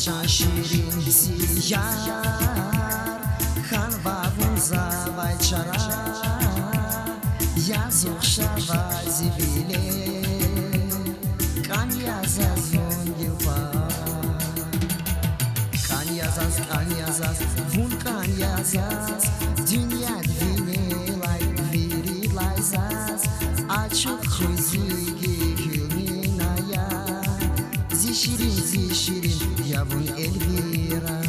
Açan şirin ziyar Hanvavun zavay çara Yazıq şava zivile Kan yazazun yılvar Kan yazaz, vun kan yazaz Dünya dinelay, viri layzaz Açık hüzüge hülminaya Zişirin, yavun Elvira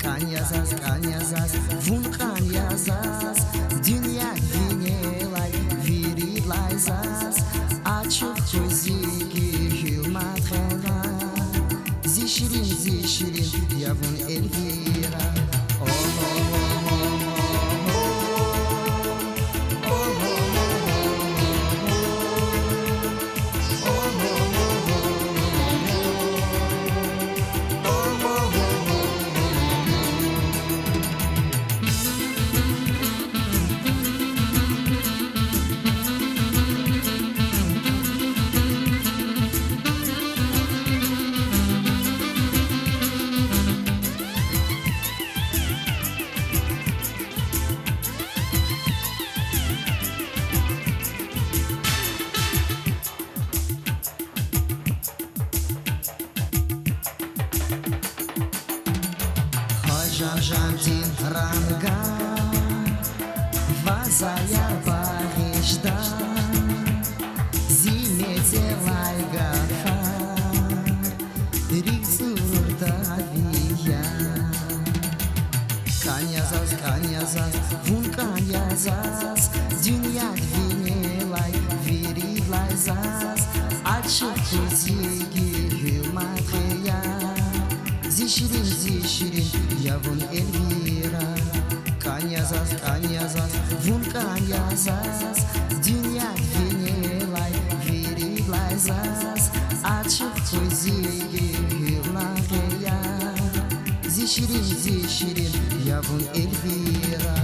Kan yazaz, vun kan yazaz Dünya dinelay, viri layzaz Açık hüzüge hülmatena Zişirin, yavun Elvira Jantin ranga Vazaya barishda Zimetelay gafar Riksurda viya Kan yazaz, vun kan yazaz Dünya vinelay, viri layzaz Açık hüzüge hülmataya Zişirin, yavun Elvira Kan yazaz, vun kan yazaz Dünya vinelay, viri layzaz Açık hüzüge hülmataya Zişirin, yavun Elvira